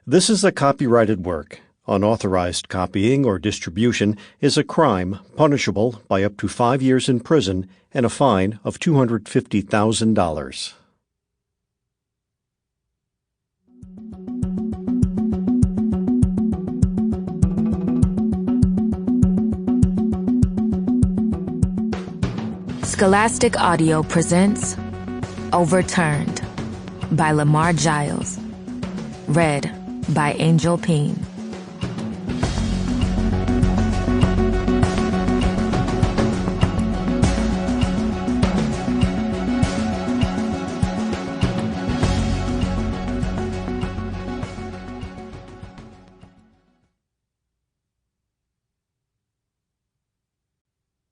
This is a copyrighted work. Unauthorized copying or distribution is a crime punishable by up to 5 years in prison and a fine of $250,000. Scholastic Audio presents Overturned by Lamar Giles. Read by Angel Pean.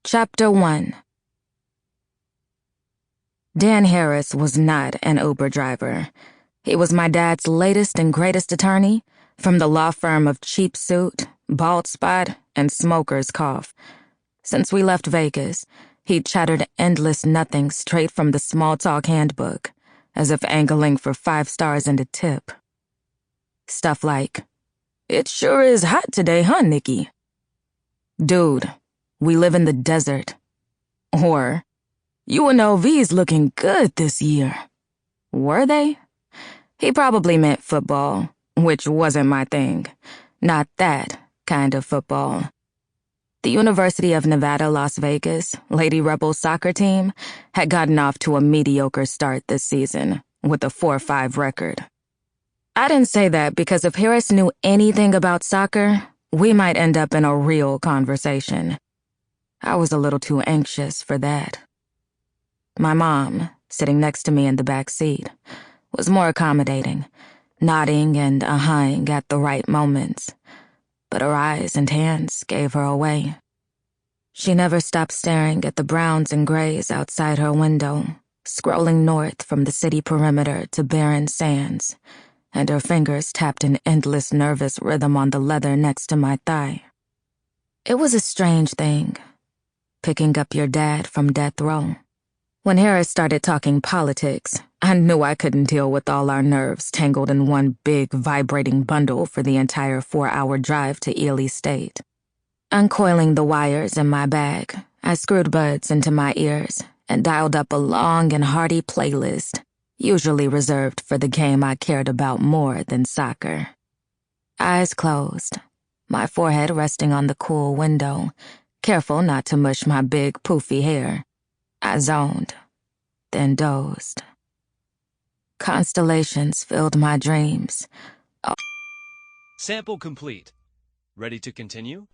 Chapter 1. Dan Harris was not an Uber driver. He was my dad's latest and greatest attorney from the law firm of Cheap Suit, Bald Spot, and Smoker's Cough. Since we left Vegas, he'd chattered endless nothing straight from the small talk handbook, as if angling for 5 stars and a tip. Stuff like, "It sure is hot today, huh, Nikki?" "Dude, we live in the desert." Or, "UNLV's looking good this year." Were they? He probably meant football, which wasn't my thing. Not that kind of football. The University of Nevada, Las Vegas, Lady Rebels soccer team had gotten off to a mediocre start this season, with a 4-5 record. I didn't say that because if Harris knew anything about soccer, we might end up in a real conversation. I was a little too anxious for that. My mom, sitting next to me in the back seat, was more accommodating, nodding and ahhing at the right moments, but her eyes and hands gave her away. She never stopped staring at the browns and grays outside her window, scrolling north from the city perimeter to barren sands, and her fingers tapped an endless nervous rhythm on the leather next to my thigh. It was a strange thing, picking up your dad from death row. When Harris started talking politics, I knew I couldn't deal with all our nerves tangled in one big, vibrating bundle for the entire 4-hour drive to Ely State. Uncoiling the wires in my bag, I screwed buds into my ears and dialed up a long and hearty playlist, usually reserved for the game I cared about more than soccer. Eyes closed, my forehead resting on the cool window, careful not to mush my big, poofy hair. I zoned, then dozed. Constellations filled my dreams. Sample complete. Ready to continue?